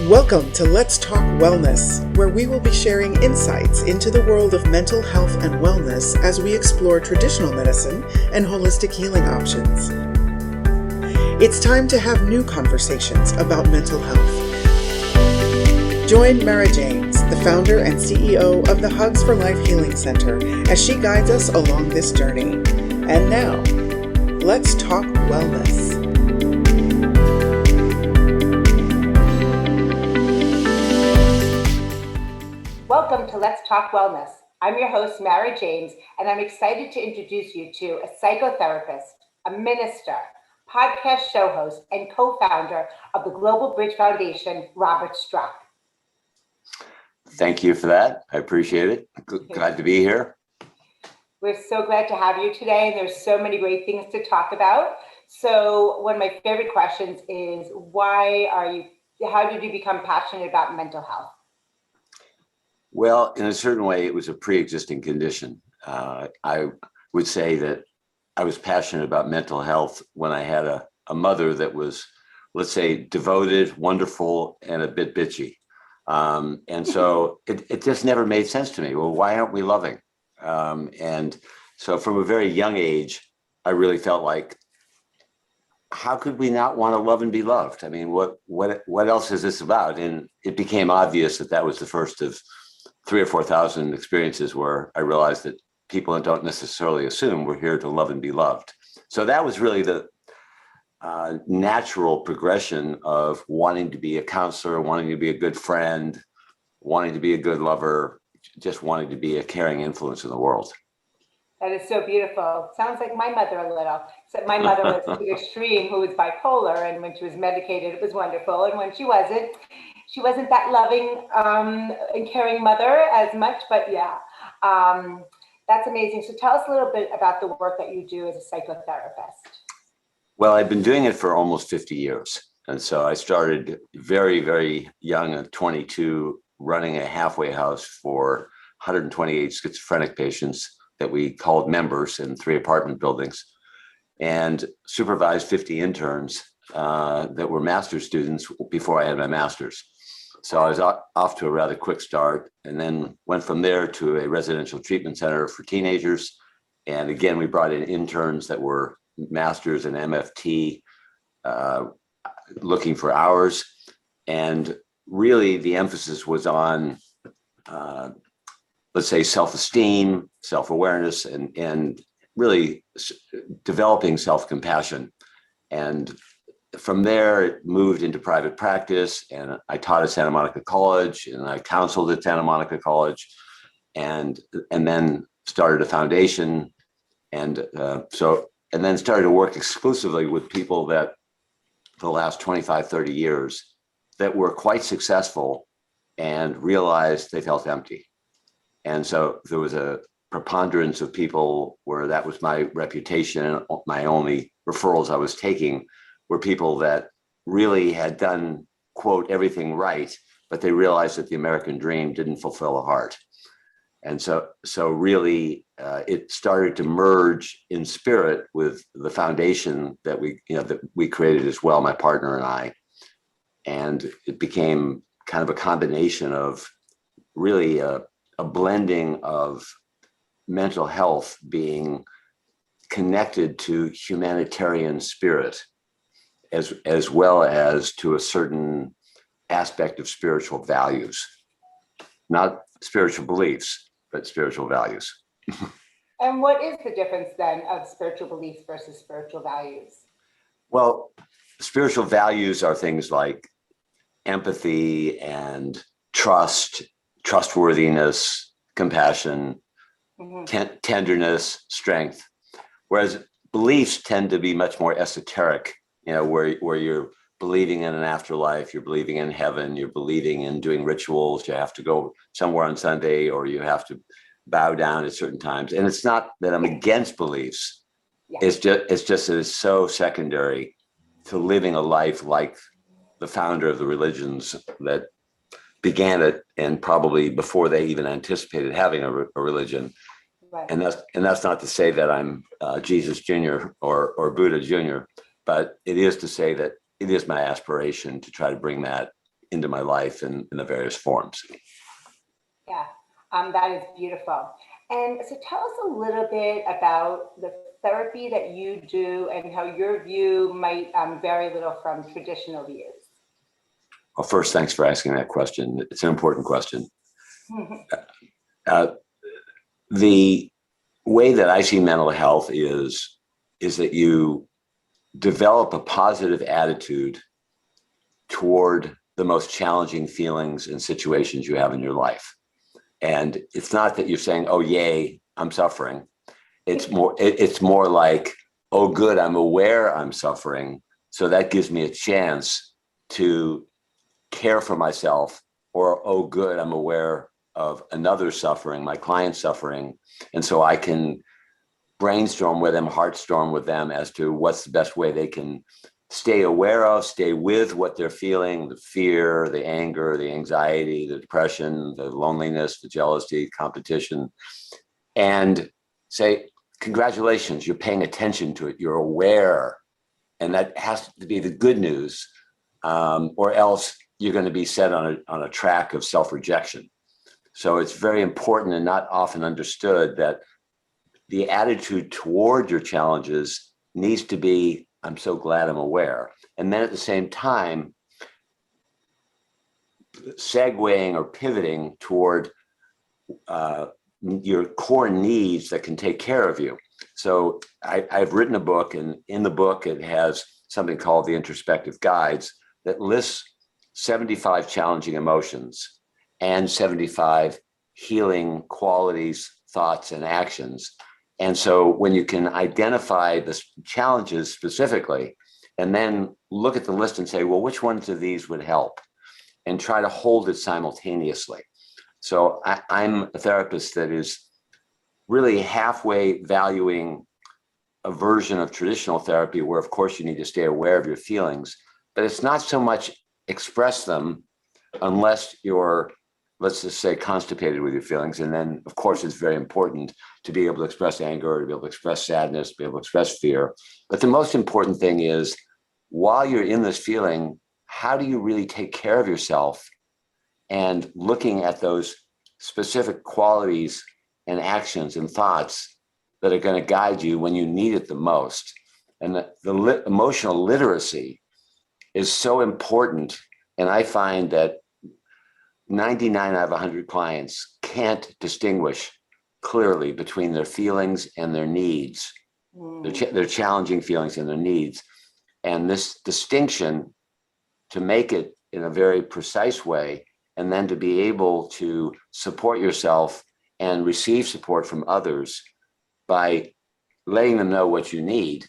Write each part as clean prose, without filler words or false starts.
Welcome to Let's Talk Wellness, where we will be sharing insights into the world of mental health and wellness as we explore traditional medicine and holistic healing options. It's time to have new conversations about mental health. Join Mara James, the founder and CEO of the Hugs for Life Healing Center, as she guides us along this journey. And now, let's talk wellness. Welcome to Let's Talk Wellness. I'm your host, Mara James, and I'm excited to introduce you to a psychotherapist, a minister, podcast show host, and co-founder of the Global Bridge Foundation, Robert Strock. Thank you for that. I appreciate it. Glad to be here. We're so glad to have you today, and there's so many great things to talk about. So one of my favorite questions is, how did you become passionate about mental health? Well, in a certain way, it was a pre-existing condition. I would say that I was passionate about mental health when I had a mother that was, let's say, devoted, wonderful, and a bit bitchy. And so it just never made sense to me. Well, why aren't we loving? And so from a very young age, I really felt like, how could we not want to love and be loved? I mean, what else is this about? And it became obvious that was the first of 3,000 or 4,000 experiences where I realized that people don't necessarily assume we're here to love and be loved. So that was really the natural progression of wanting to be a counselor, wanting to be a good friend, wanting to be a good lover, just wanting to be a caring influence in the world. That is so beautiful. Sounds like my mother a little, except my mother was to the extreme, who was bipolar, and when she was medicated, it was wonderful. And when she wasn't that loving and caring mother as much, but yeah, that's amazing. So tell us a little bit about the work that you do as a psychotherapist. Well, I've been doing it for almost 50 years. And so I started very, very young at 22, running a halfway house for 128 schizophrenic patients that we called members in 3 apartment buildings, and supervised 50 interns that were master's students before I had my master's. So I was off to a rather quick start, and then went from there to a residential treatment center for teenagers. And again, we brought in interns that were masters in MFT, looking for hours. And really the emphasis was on, let's say, self-esteem, self-awareness, and really developing self-compassion. And from there, it moved into private practice, and I taught at Santa Monica College, and I counseled at Santa Monica College, and then started a foundation, and then started to work exclusively with people that for the last 25, 30 years that were quite successful and realized they felt empty. And so there was a preponderance of people where that was my reputation, and my only referrals I was taking were people that really had done, quote, everything right, but they realized that the American dream didn't fulfill the heart. And so really it started to merge in spirit with the foundation that we created as well, my partner and I. And it became kind of a combination of really a blending of mental health being connected to humanitarian spirit, as well as to a certain aspect of spiritual values, not spiritual beliefs, but spiritual values. And what is the difference then of spiritual beliefs versus spiritual values? Well, spiritual values are things like empathy and trustworthiness, compassion, tenderness, strength, whereas beliefs tend to be much more esoteric, where you're believing in an afterlife, you're believing in heaven, you're believing in doing rituals, you have to go somewhere on Sunday, or you have to bow down at certain times. And it's not that I'm against beliefs. Yeah. It's just that it's so secondary to living a life like the founder of the religions that began it, and probably before they even anticipated having a religion. Right. And that's not to say that I'm Jesus Jr. or Buddha Jr., but it is to say that it is my aspiration to try to bring that into my life in the various forms. Yeah, that is beautiful. And so tell us a little bit about the therapy that you do and how your view might vary a little from traditional views. Well, first, thanks for asking that question. It's an important question. The way that I see mental health is that you develop a positive attitude toward the most challenging feelings and situations you have in your life. And it's not that you're saying, oh, yay, I'm suffering. It's more like, oh, good, I'm aware I'm suffering. So that gives me a chance to care for myself. Or, oh, good, I'm aware of another suffering, my client suffering. And so I can brainstorm with them, heartstorm with them as to what's the best way they can stay aware of, stay with what they're feeling, the fear, the anger, the anxiety, the depression, the loneliness, the jealousy, competition, and say, congratulations, you're paying attention to it, you're aware. And that has to be the good news, or else you're going to be set on a track of self-rejection. So it's very important and not often understood that the attitude toward your challenges needs to be, I'm so glad I'm aware. And then at the same time, segueing or pivoting toward your core needs that can take care of you. So I've written a book, and in the book, it has something called the Introspective Guides that lists 75 challenging emotions and 75 healing qualities, thoughts, and actions. And so when you can identify the challenges specifically, and then look at the list and say, well, which ones of these would help? And try to hold it simultaneously. So I'm a therapist that is really halfway valuing a version of traditional therapy where, of course, you need to stay aware of your feelings, but it's not so much express them unless you're, let's just say, constipated with your feelings. And then, of course, it's very important to be able to express anger, to be able to express sadness, to be able to express fear. But the most important thing is, while you're in this feeling, how do you really take care of yourself? And looking at those specific qualities and actions and thoughts that are going to guide you when you need it the most. And the emotional literacy is so important. And I find that 99 out of 100 clients can't distinguish clearly between their feelings and their needs, their challenging feelings and their needs. And this distinction, to make it in a very precise way, and then to be able to support yourself and receive support from others by letting them know what you need,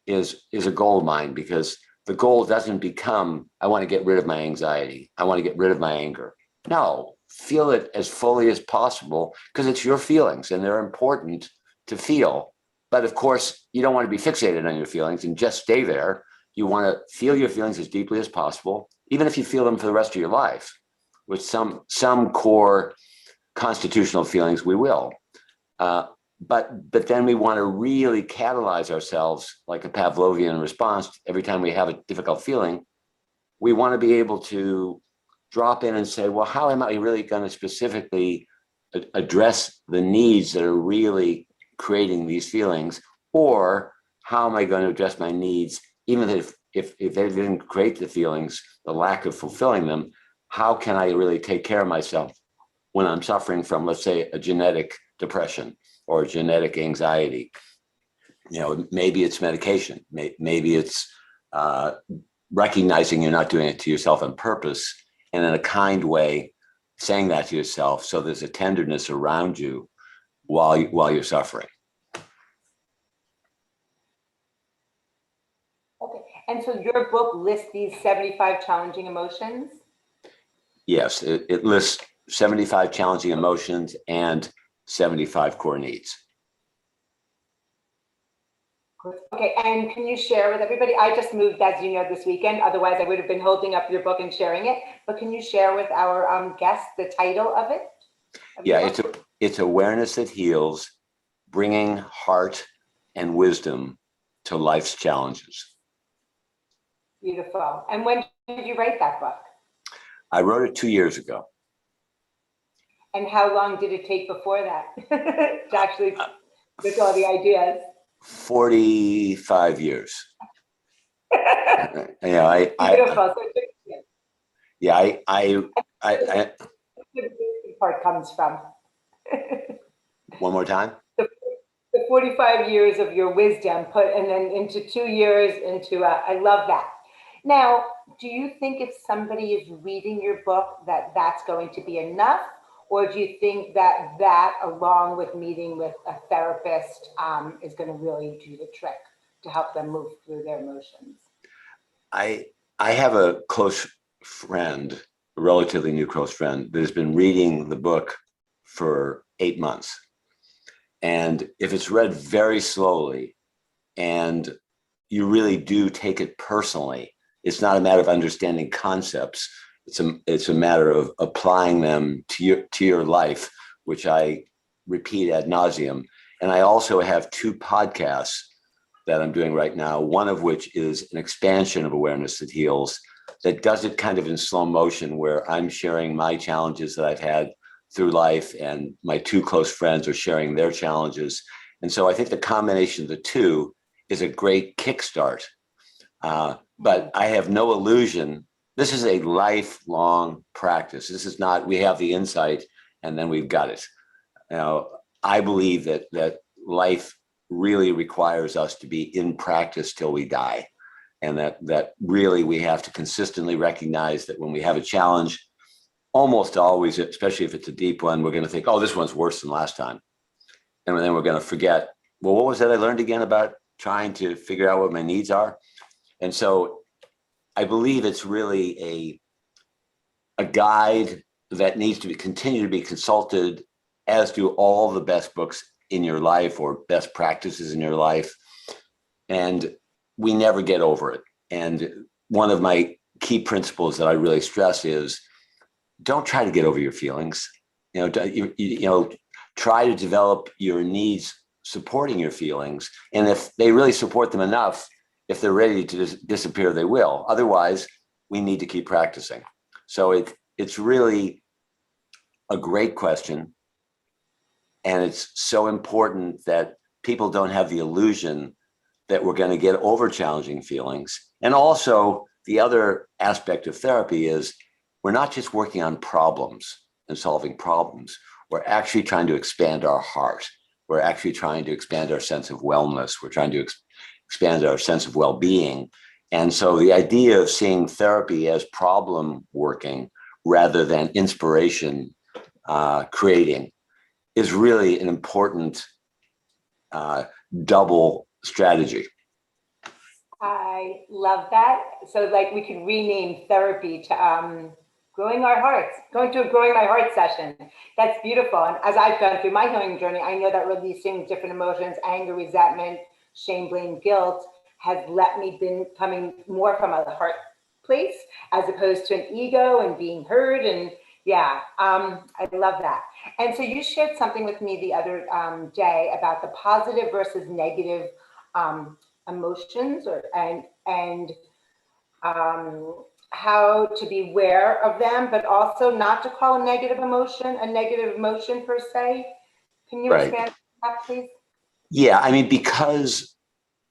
is a gold mine, because the goal doesn't become, I want to get rid of my anxiety, I want to get rid of my anger. No, feel it as fully as possible, because it's your feelings and they're important to feel. But of course, you don't want to be fixated on your feelings and just stay there. You want to feel your feelings as deeply as possible, even if you feel them for the rest of your life. With some core constitutional feelings, we will. But then we want to really catalyze ourselves like a Pavlovian response. Every time we have a difficult feeling, we want to be able to drop in and say, well, how am I really going to specifically address the needs that are really creating these feelings? Or how am I going to address my needs, even if they didn't create the feelings, the lack of fulfilling them? How can I really take care of myself when I'm suffering from, let's say, a genetic depression or a genetic anxiety? You know, maybe it's medication. Maybe it's recognizing you're not doing it to yourself on purpose, and in a kind way, saying that to yourself, so there's a tenderness around you while you're suffering. Okay, and so your book lists these 75 challenging emotions? Yes, it lists 75 challenging emotions and 75 core needs. Okay, and can you share with everybody? I just moved, as you know, this weekend. Otherwise, I would have been holding up your book and sharing it. But can you share with our guests the title of it? Yeah, it's Awareness That Heals, Bringing Heart and Wisdom to Life's Challenges. Beautiful. And when did you write that book? I wrote it 2 years ago. And how long did it take before that to actually with all the ideas? 45 years. Yeah, Beautiful. So yeah, the part comes from. one more time. The 45 years of your wisdom put and then into 2 years into I love that. Now, do you think if somebody is reading your book that that's going to be enough? Or do you think that that along with meeting with a therapist is going to really do the trick to help them move through their emotions? I have a close friend, a relatively new close friend, that has been reading the book for 8 months. And if it's read very slowly and you really do take it personally, it's not a matter of understanding concepts. It's a matter of applying them to your life, which I repeat ad nauseum. And I also have 2 podcasts that I'm doing right now, one of which is an expansion of Awareness That Heals, that does it kind of in slow motion, where I'm sharing my challenges that I've had through life, and my 2 close friends are sharing their challenges. And so I think the combination of the 2 is a great kickstart. But I have no illusion. This is a lifelong practice. This is not, we have the insight and then we've got it. Now, I believe that life really requires us to be in practice till we die. And that really we have to consistently recognize that when we have a challenge, almost always, especially if it's a deep one, we're going to think, oh, this one's worse than last time. And then we're going to forget, well, what was that I learned again about trying to figure out what my needs are? And so I believe it's really a guide that needs to continue to be consulted, as do all the best books in your life or best practices in your life. And we never get over it. And one of my key principles that I really stress is don't try to get over your feelings. Try to develop your needs supporting your feelings. And if they really support them enough, if they're ready to disappear, they will. Otherwise, we need to keep practicing. So it's really a great question. And it's so important that people don't have the illusion that we're going to get over challenging feelings. And also, the other aspect of therapy is we're not just working on problems and solving problems. We're actually trying to expand our heart. We're actually trying to expand our sense of wellness. We're trying to expand our sense of well-being. And so the idea of seeing therapy as problem working rather than inspiration creating is really an important double strategy. I love that. So like we could rename therapy to growing our hearts, going to a growing my heart session. That's beautiful. And as I've gone through my healing journey, I know that releasing different emotions, anger, resentment, shame, blame, guilt has let me been coming more from a heart place as opposed to an ego and being heard. And yeah, I love that. And so you shared something with me the other day about the positive versus negative emotions and how to be aware of them, but also not to call a negative emotion per se. Can you expand on that, please? Yeah, I mean, because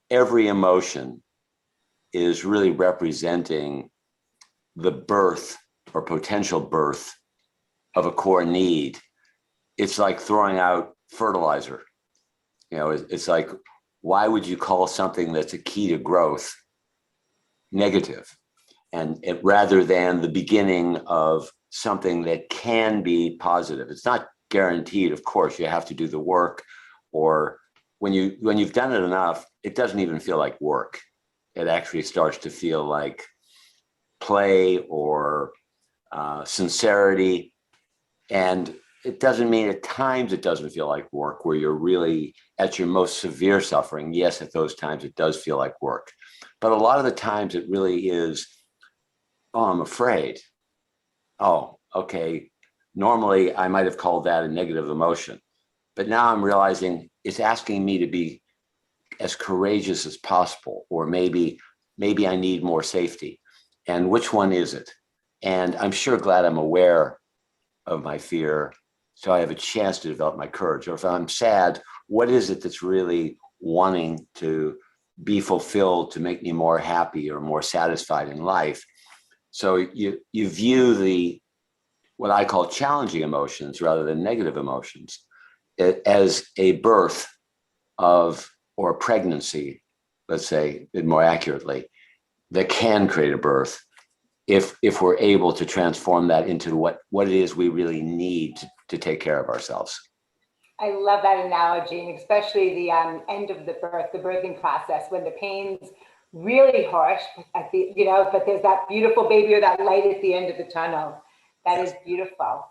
every emotion is really representing the birth or potential birth of a core need. It's like throwing out fertilizer. It's like, why would you call something that's a key to growth negative? And rather than the beginning of something that can be positive. It's not guaranteed, of course, you have to do the work, or when you've done it enough, it doesn't even feel like work. It actually starts to feel like play or sincerity. And it doesn't mean at times it doesn't feel like work where you're really at your most severe suffering. Yes, at those times it does feel like work. But a lot of the times it really is, oh, I'm afraid. Oh, okay. Normally I might have called that a negative emotion, but now I'm realizing it's asking me to be as courageous as possible, or maybe I need more safety. And which one is it? And I'm sure glad I'm aware of my fear, so I have a chance to develop my courage. Or if I'm sad, what is it that's really wanting to be fulfilled, to make me more happy or more satisfied in life? So you view the what I call challenging emotions rather than negative emotions as a birth of, or a pregnancy, let's say it more accurately, that can create a birth if we're able to transform that into what it is we really need to take care of ourselves. I love that analogy, and especially the end of the birthing process, when the pain's really harsh at the, but there's that beautiful baby or that light at the end of the tunnel. That is beautiful.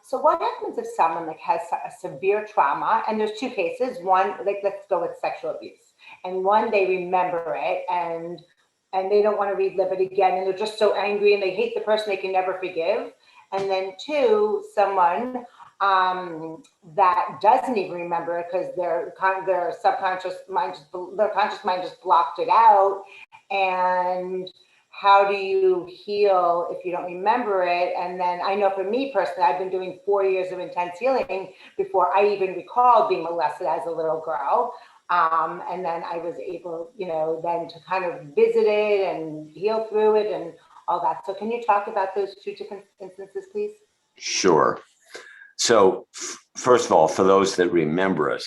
So what happens if someone has a severe trauma, and there's two cases, one, let's go with sexual abuse, and one, they remember it and they don't want to relive it again, and they're just so angry and they hate the person they can never forgive. And then two, someone that doesn't even remember it because their subconscious mind, their conscious mind just blocked it out. And how do you heal if you don't remember it? And then I know for me personally, I've been doing 4 years of intense healing before I even recalled being molested as a little girl. And then I was able, then to kind of visit it and heal through it and all that. So can you talk about those two different instances, please? Sure. So first of all, for those that remember it,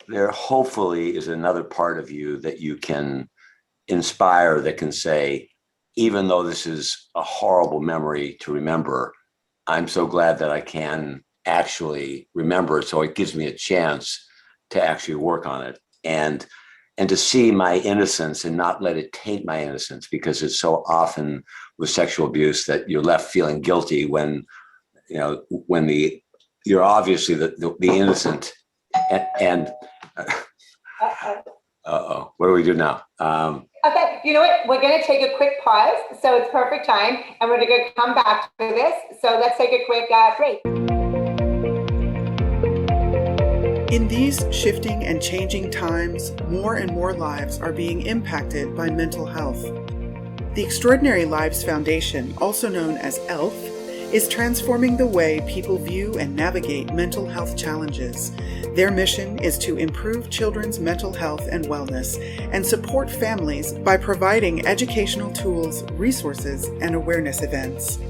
there hopefully is another part of you that you can inspire, that can say, even though this is a horrible memory to remember, I'm so glad that I can actually remember it. So it gives me a chance to actually work on it and to see my innocence and not let it taint my innocence, because it's so often with sexual abuse that you're left feeling guilty when you're obviously the innocent and what do we do now? Okay, you know what? We're going to take a quick pause. So it's perfect time. And we're going to come back to this. So let's take a quick break. In these shifting and changing times, more and more lives are being impacted by mental health. The Extraordinary Lives Foundation, also known as ELF, is transforming the way people view and navigate mental health challenges. Their mission is to improve children's mental health and wellness and support families by providing educational tools, resources, and awareness events.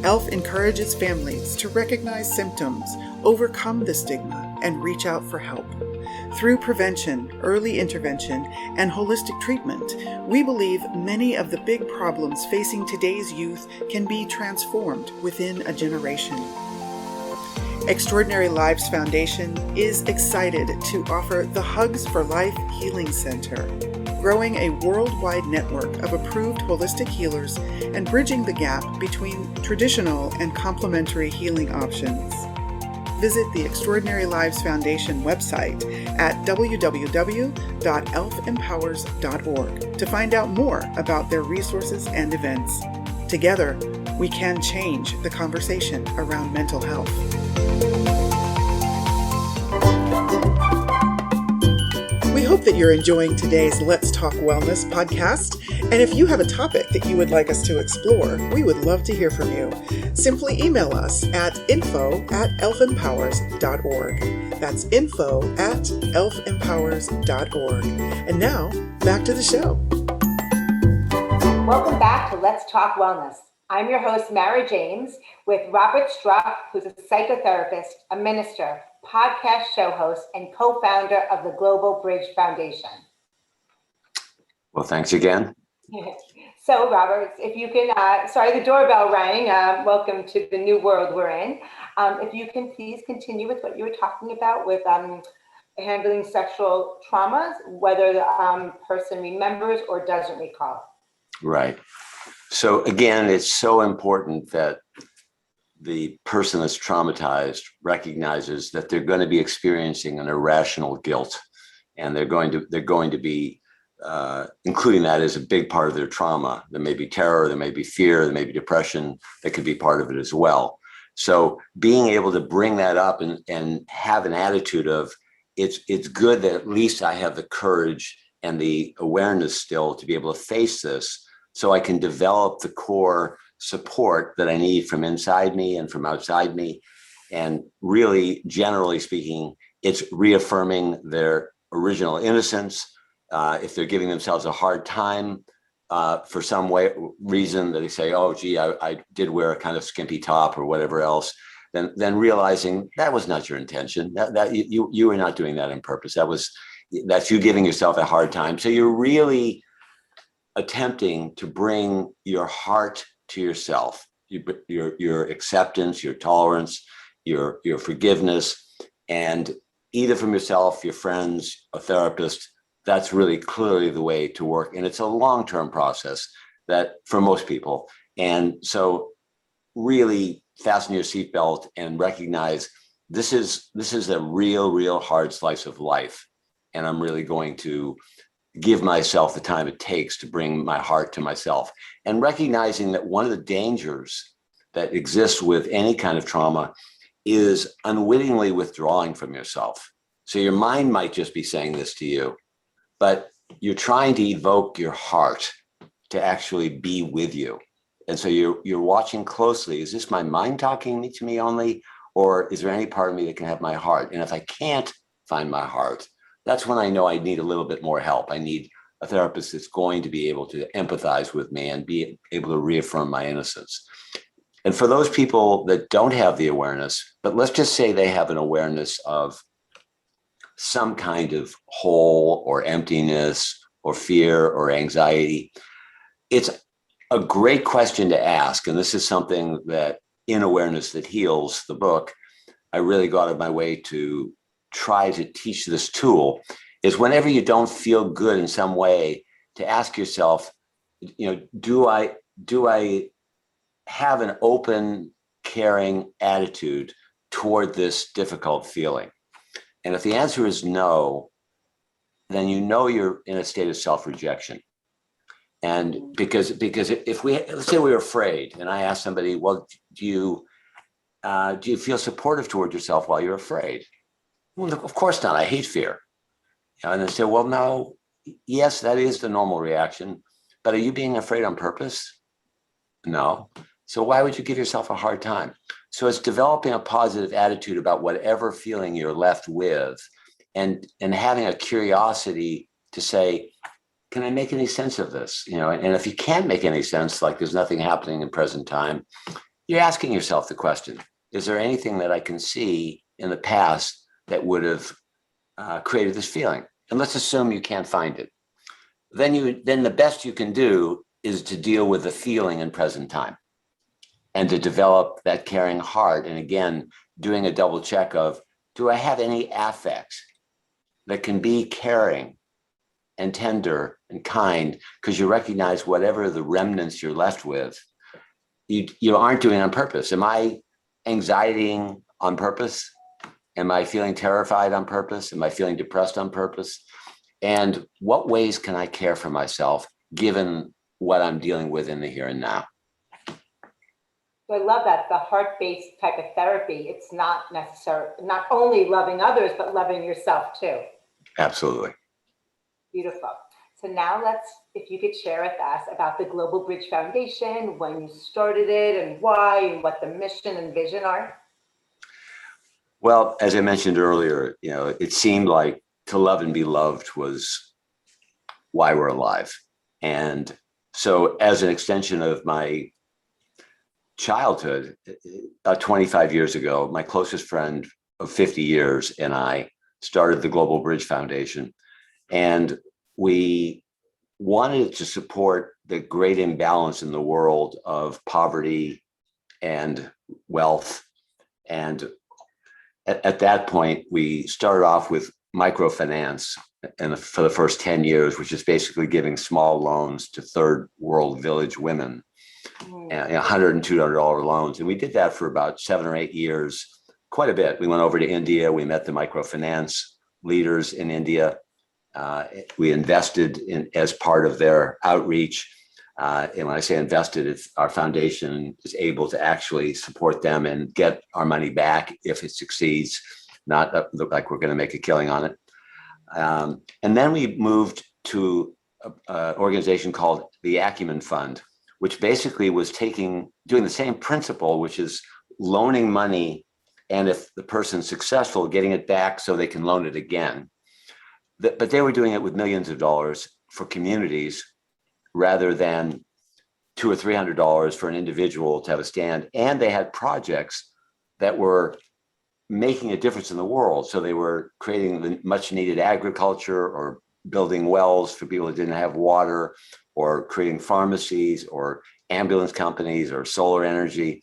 ELF encourages families to recognize symptoms, overcome the stigma, and reach out for help. Through prevention, early intervention, and holistic treatment, we believe many of the big problems facing today's youth can be transformed within a generation. Extraordinary Lives Foundation is excited to offer the Hugs for Life Healing Center, growing a worldwide network of approved holistic healers and bridging the gap between traditional and complementary healing options. Visit the Extraordinary Lives Foundation website at www.elfempowers.org to find out more about their resources and events. Together, we can change the conversation around mental health. We hope that you're enjoying today's Let's Talk Wellness podcast. And if you have a topic that you would like us to explore, we would love to hear from you. Simply email us at info@elfempowers.org. That's info@elfempowers.org. And now, back to the show. Welcome back to Let's Talk Wellness. I'm your host, Mara James, with Robert Strock, who's a psychotherapist, a minister, podcast show host, and co-founder of the Global Bridge Foundation. Well, thanks again. So, Robert, if you can, sorry, the doorbell rang. Welcome to the new world we're in. If you can please continue with what you were talking about with handling sexual traumas, whether the person remembers or doesn't recall. Right. So again, it's so important that the person that's traumatized recognizes that they're going to be experiencing an irrational guilt, and they're going to be including that as a big part of their trauma. There may be terror, there may be fear, there may be depression that could be part of it as well. So being able to bring that up and have an attitude of it's good that at least I have the courage and the awareness still to be able to face this, so I can develop the core support that I need from inside me and from outside me. And really, generally speaking, it's reaffirming their original innocence. If they're giving themselves a hard time for some reason that they say, oh, gee, I did wear a kind of skimpy top or whatever else, then realizing that was not your intention, that you were not doing that on purpose. That's you giving yourself a hard time. So you're really attempting to bring your heart to yourself, your acceptance, your tolerance, your forgiveness, and either from yourself, your friends, a therapist. That's really clearly the way to work. And it's a long-term process that for most people. And so really fasten your seatbelt and recognize this is a real hard slice of life. And I'm really going to give myself the time it takes to bring my heart to myself. And recognizing that one of the dangers that exists with any kind of trauma is unwittingly withdrawing from yourself. So your mind might just be saying this to you, but you're trying to evoke your heart to actually be with you. And so you're watching closely. Is this my mind talking to me only, or is there any part of me that can have my heart? And if I can't find my heart, that's when I know I need a little bit more help. I need a therapist that's going to be able to empathize with me and be able to reaffirm my innocence. And for those people that don't have the awareness, but let's just say they have an awareness of some kind of hole or emptiness or fear or anxiety, it's a great question to ask. And this is something that in Awareness That Heals, the book, I really go out of my way to try to teach this tool, is whenever you don't feel good in some way, to ask yourself, do I have an open, caring attitude toward this difficult feeling? And if the answer is no, then you're in a state of self-rejection. And because if let's say we're afraid, and I ask somebody, well, do you feel supportive toward yourself while you're afraid? Well, of course not. I hate fear. And they say, well, no, yes, that is the normal reaction, but are you being afraid on purpose? No. So why would you give yourself a hard time? So it's developing a positive attitude about whatever feeling you're left with, and having a curiosity to say, can I make any sense of this? And if you can't make any sense, like there's nothing happening in present time, you're asking yourself the question, is there anything that I can see in the past that would have created this feeling? And let's assume you can't find it. Then the best you can do is to deal with the feeling in present time and to develop that caring heart. And again, doing a double check of, do I have any affects that can be caring and tender and kind? Because you recognize whatever the remnants you're left with, you aren't doing on purpose. Am I anxietying on purpose? Am I feeling terrified on purpose? Am I feeling depressed on purpose? And what ways can I care for myself given what I'm dealing with in the here and now? So I love that, the heart-based type of therapy. It's not not only loving others, but loving yourself too. Absolutely. Beautiful. So now if you could share with us about the Global Bridge Foundation, when you started it and why, and what the mission and vision are. Well, as I mentioned earlier, it seemed like to love and be loved was why we're alive. And so as an extension of my childhood, about 25 years ago, my closest friend of 50 years and I started the Global Bridge Foundation. And we wanted to support the great imbalance in the world of poverty and wealth. And at that point, we started off with microfinance for the first 10 years, which is basically giving small loans to third world village women, and $100 and $200 loans. And we did that for about 7 or 8 years, quite a bit. We went over to India. We met the microfinance leaders in India. We invested in as part of their outreach. And when I say invested, it's our foundation is able to actually support them and get our money back if it succeeds, not look like we're going to make a killing on it. And then we moved to an organization called the Acumen Fund, which basically was doing the same principle, which is loaning money, and if the person's successful, getting it back so they can loan it again. But they were doing it with millions of dollars for communities rather than $200 or $300 for an individual to have a stand. And they had projects that were making a difference in the world. So they were creating the much needed agriculture, or building wells for people that didn't have water, or creating pharmacies or ambulance companies or solar energy.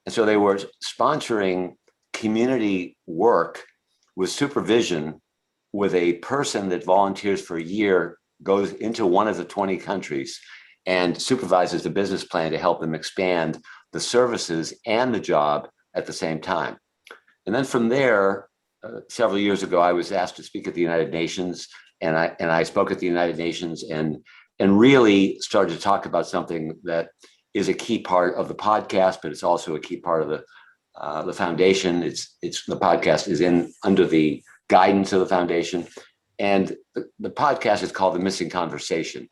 And so they were sponsoring community work with supervision, with a person that volunteers for a year, goes into one of the 20 countries and supervises the business plan to help them expand the services and the job at the same time. And then from there, several years ago, I was asked to speak at the United Nations, and I spoke at the United Nations and really started to talk about something that is a key part of the podcast, but it's also a key part of the foundation. The podcast is under the guidance of the foundation, and the podcast is called The Missing Conversation.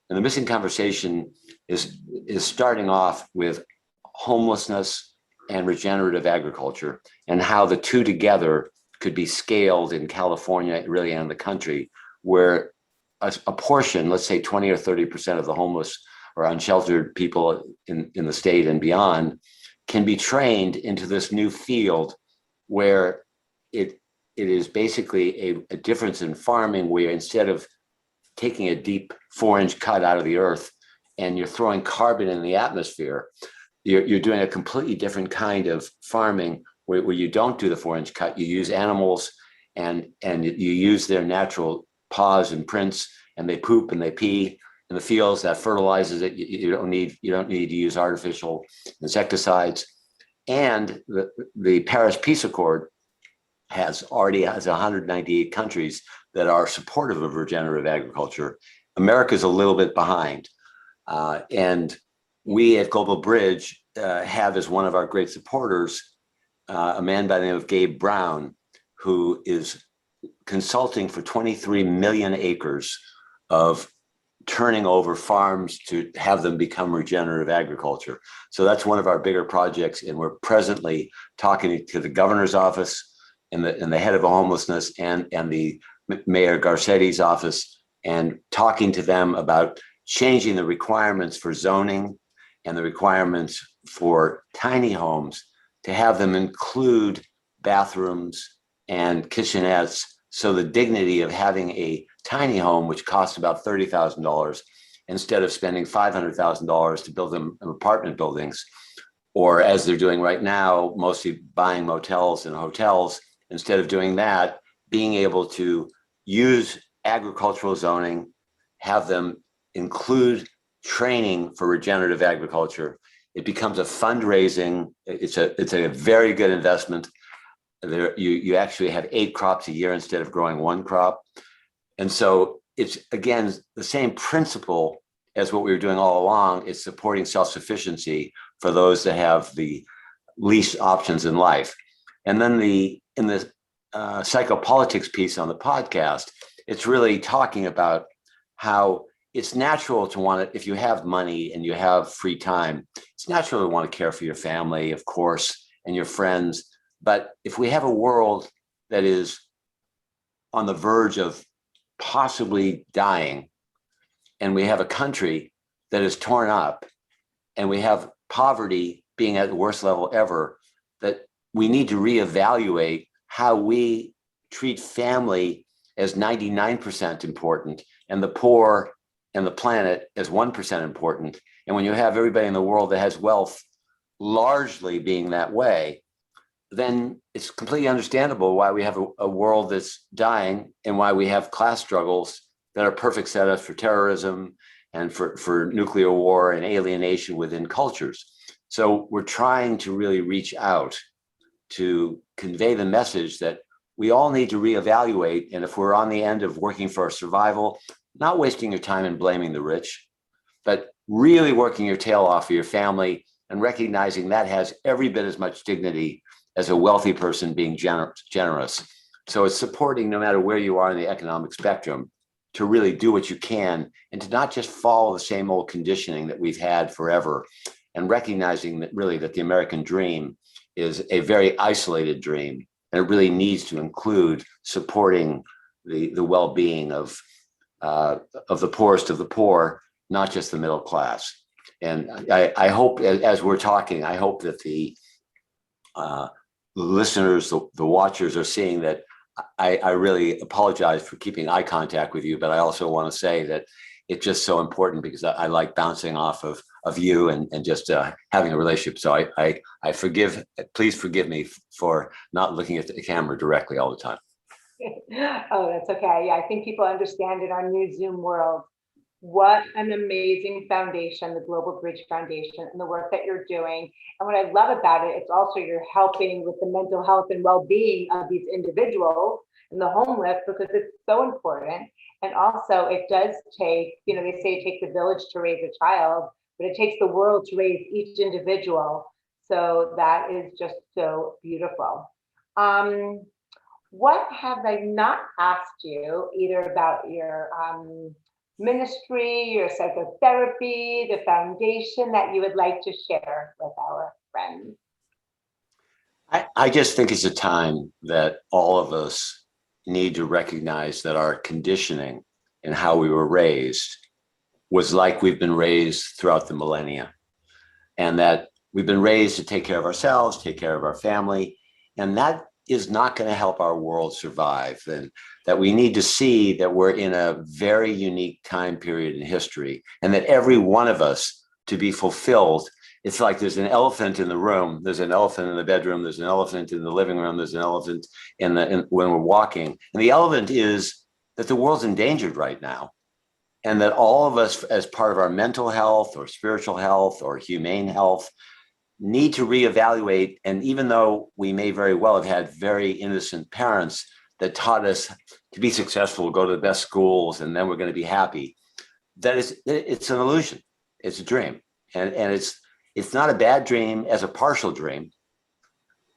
And the missing conversation is starting off with homelessness and regenerative agriculture, and how the two together could be scaled in California, really, and the country, where a portion, let's say 20 or 30% of the homeless or unsheltered people in the state and beyond, can be trained into this new field where it is basically a difference in farming, where instead of taking a deep 4-inch cut out of the earth and you're throwing carbon in the atmosphere, you're doing a completely different kind of farming where you don't do the 4-inch cut. You use animals and you use their natural paws and prints, and they poop and they pee in the fields. That fertilizes it. You don't need to use artificial insecticides. And the Paris Peace Accord already has 198 countries that are supportive of regenerative agriculture. America's a little bit behind. And we at Global Bridge have as one of our great supporters a man by the name of Gabe Brown, who is consulting for 23 million acres of turning over farms to have them become regenerative agriculture. So that's one of our bigger projects. And we're presently talking to the governor's office and the head of homelessness and the Mayor Garcetti's office, and talking to them about changing the requirements for zoning and the requirements for tiny homes to have them include bathrooms and kitchenettes. So the dignity of having a tiny home, which costs about $30,000, instead of spending $500,000 to build them apartment buildings, or as they're doing right now, mostly buying motels and hotels, instead of doing that, being able to use agricultural zoning, have them include training for regenerative agriculture. It becomes a fundraising. It's a very good investment. You actually have 8 crops a year instead of growing 1 crop. And so it's, again, the same principle as what we were doing all along. Is supporting self-sufficiency for those that have the least options in life. And then in the psychopolitics piece on the podcast, it's really talking about how it's natural to want to, if you have money and you have free time, it's natural to want to care for your family, of course, and your friends. But if we have a world that is on the verge of possibly dying, and we have a country that is torn up, and we have poverty being at the worst level ever, that we need to reevaluate how we treat family as 99% important, and the poor and the planet as 1% important. And when you have everybody in the world that has wealth largely being that way, then it's completely understandable why we have a world that's dying, and why we have class struggles that are perfect setups for terrorism and for nuclear war and alienation within cultures. So we're trying to really reach out to convey the message that we all need to reevaluate. And if we're on the end of working for our survival, not wasting your time and blaming the rich, but really working your tail off for your family and recognizing that has every bit as much dignity as a wealthy person being generous. So it's supporting, no matter where you are in the economic spectrum, to really do what you can and to not just follow the same old conditioning that we've had forever, and recognizing that really that the American dream is a very isolated dream, and it really needs to include supporting the well-being of the poorest of the poor, not just the middle class. And I hope, as we're talking, I hope that the listeners, the watchers, are seeing that I really apologize for keeping eye contact with you, but I also want to say that it's just so important, because I like bouncing off of you and just having a relationship. So please forgive me for not looking at the camera directly all the time. Oh, that's okay. Yeah, I think people understand in our new Zoom world what an amazing foundation the Global Bridge Foundation and the work that you're doing. And what I love about it, it's also you're helping with the mental health and well-being of these individuals and the homeless, because it's so important. And also it does take, you know, they say it takes a village to raise a child, but it takes the world to raise each individual. So that is just so beautiful. What have I not asked you, either about your ministry, your psychotherapy, the foundation, that you would like to share with our friends? I just think it's a time that all of us need to recognize that our conditioning and how we were raised was like we've been raised throughout the millennia, and that we've been raised to take care of ourselves, take care of our family, and that is not going to help our world survive. And that we need to see that we're in a very unique time period in history, and that every one of us, to be fulfilled, it's like there's an elephant in the room, there's an elephant in the bedroom, there's an elephant in the living room, there's an elephant when we're walking. And the elephant is that the world's endangered right now, and that all of us, as part of our mental health or spiritual health or humane health, need to reevaluate. And even though we may very well have had very innocent parents that taught us to be successful, go to the best schools, and then we're going to be happy, it's an illusion. It's a dream. And it's not a bad dream as a partial dream,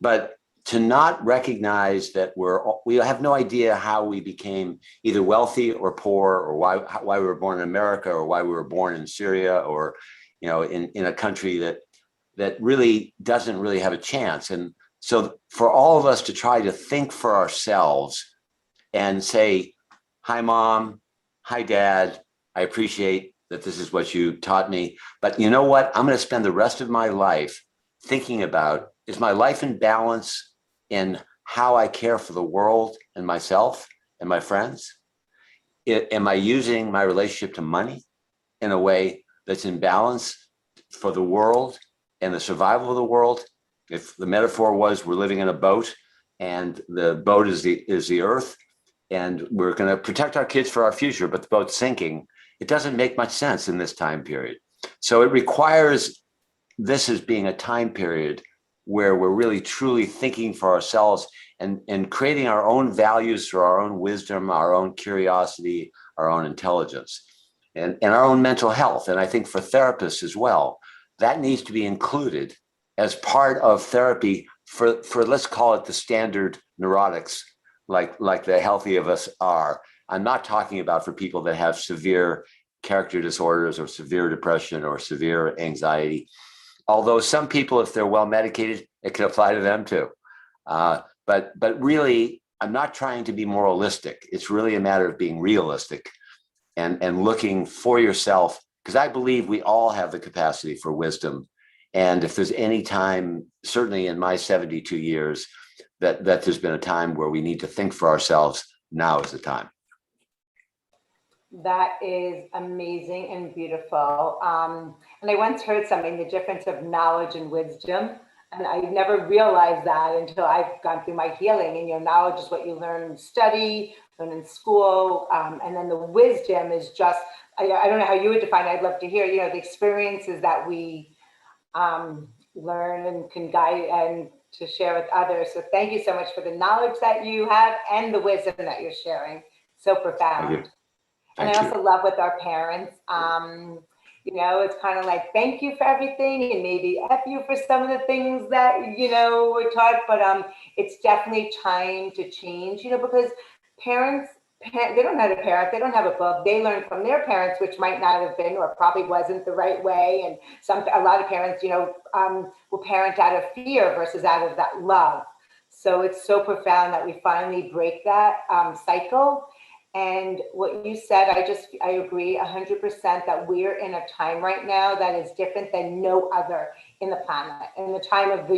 but to not recognize that we have no idea how we became either wealthy or poor, or why we were born in America, or why we were born in Syria, or, you know, in a country that really doesn't really have a chance. And so for all of us to try to think for ourselves and say, hi, Mom, hi, Dad, I appreciate that this is what you taught me, but you know what? I'm going to spend the rest of my life thinking about, is my life in balance in how I care for the world and myself and my friends? Am I using my relationship to money in a way that's in balance for the world and the survival of the world? If the metaphor was we're living in a boat, and the boat is the earth, and we're going to protect our kids for our future, but the boat's sinking, it doesn't make much sense in this time period. So it requires this as being a time period where we're really truly thinking for ourselves and creating our own values through our own wisdom, our own curiosity, our own intelligence, and our own mental health. And I think for therapists as well, that needs to be included as part of therapy for let's call it the standard neurotics, like the healthy of us are. I'm not talking about for people that have severe character disorders or severe depression or severe anxiety, although some people, if they're well medicated, it can apply to them too. But really, I'm not trying to be moralistic. It's really a matter of being realistic and looking for yourself, because I believe we all have the capacity for wisdom. And if there's any time, certainly in my 72 years, that there's been a time where we need to think for ourselves, now is the time. That is amazing and beautiful. And I once heard something, the difference of knowledge and wisdom. And I never realized that until I've gone through my healing. And your knowledge is what you learn in study, learn in school. And then the wisdom is just, I don't know how you would define it. I'd love to hear, you know, the experiences that we learn and can guide and to share with others. So thank you so much for the knowledge that you have and the wisdom that you're sharing. So profound. And I also love with our parents, you know, it's kind of like, thank you for everything, and maybe F you for some of the things that, you know, we're taught, but it's definitely time to change, you know, because parents they don't have a parent, they don't have a book. They learn from their parents, which might not have been or probably wasn't the right way. And a lot of parents, will parent out of fear versus out of that love. So it's so profound that we finally break that cycle. And what you said, I agree 100% that we're in a time right now that is different than no other in the planet, in the time of the,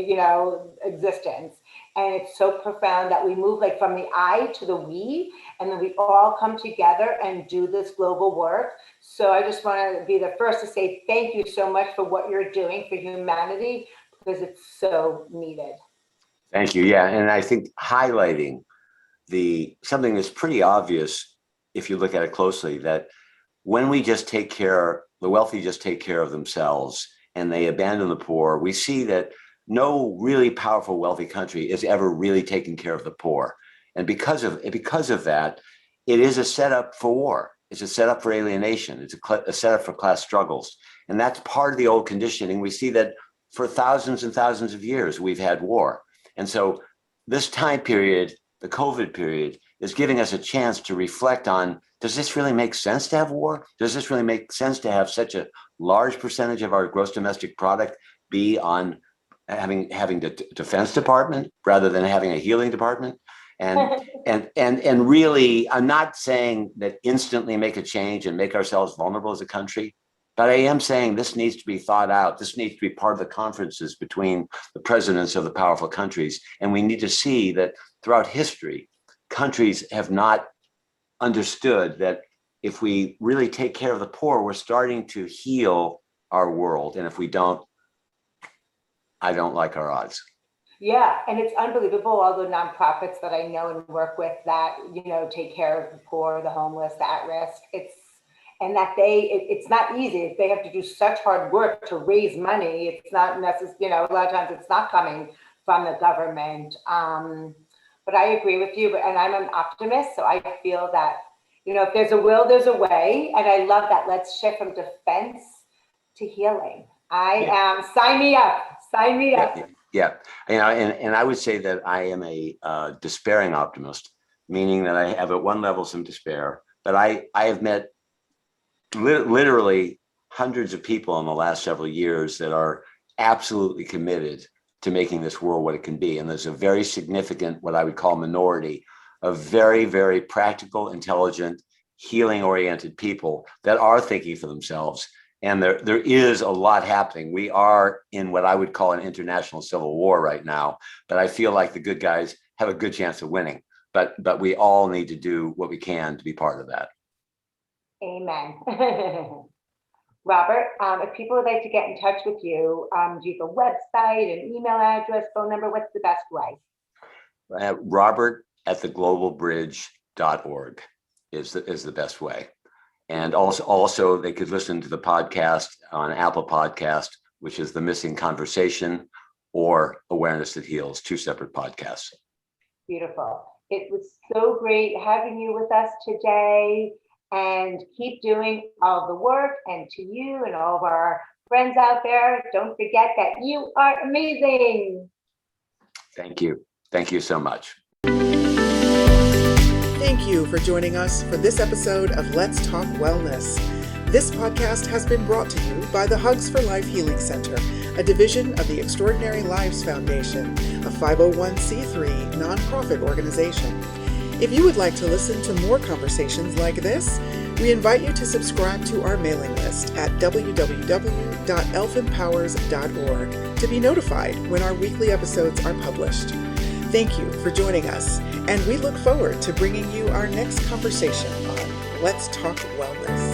existence. And it's so profound that we move like from the I to the we, and then we all come together and do this global work. So I just want to be the first to say thank you so much for what you're doing for humanity, because it's so needed. Thank you. Yeah. And I think highlighting something that's pretty obvious if you look at it closely, that when we just the wealthy just take care of themselves and they abandon the poor, we see that no really powerful wealthy country is ever really taking care of the poor. And because of that, it is a setup for war. It's a setup for alienation. It's a setup for class struggles. And that's part of the old conditioning. We see that for thousands and thousands of years, we've had war. And so this time period, the COVID period, is giving us a chance to reflect on, does this really make sense to have war? Does this really make sense to have such a large percentage of our gross domestic product be on having the defense department rather than having a healing department? And really, I'm not saying that instantly make a change and make ourselves vulnerable as a country, but I am saying this needs to be thought out. This needs to be part of the conferences between the presidents of the powerful countries. And we need to see that throughout history, countries have not understood that if we really take care of the poor, we're starting to heal our world. And if we don't, I don't like our odds. Yeah, and it's unbelievable, all the nonprofits that I know and work with that, take care of the poor, the homeless, the at-risk. It's not easy. They have to do such hard work to raise money. It's not necessarily, a lot of times it's not coming from the government. But I agree with you, and I'm an optimist, so I feel that, if there's a will, there's a way. And I love that. Let's shift from defense to healing. Sign me up. Yeah. And I would say that I am a despairing optimist, meaning that I have at one level some despair, but I have met literally hundreds of people in the last several years that are absolutely committed to making this world what it can be. And there's a very significant, what I would call minority of very, very practical, intelligent, healing-oriented people that are thinking for themselves. And there is a lot happening. We are in what I would call an international civil war right now, but I feel like the good guys have a good chance of winning. But we all need to do what we can to be part of that. Amen. Robert, if people would like to get in touch with you, do you have a website, an email address, phone number? What's the best way? Robert@theglobalbridge.org is the best way. And also they could listen to the podcast on Apple Podcast, which is The Missing Conversation, or Awareness That Heals, 2 separate podcasts. Beautiful. It was so great having you with us today, and keep doing all the work. And to you and all of our friends out there, don't forget that you are amazing. Thank you. Thank you so much. Thank you for joining us for this episode of Let's Talk Wellness. This podcast has been brought to you by the Hugs for Life Healing Center, a division of the Extraordinary Lives Foundation, a 501c3 nonprofit organization. If you would like to listen to more conversations like this, we invite you to subscribe to our mailing list at www.elfempowers.org to be notified when our weekly episodes are published. Thank you for joining us, and we look forward to bringing you our next conversation on Let's Talk Wellness.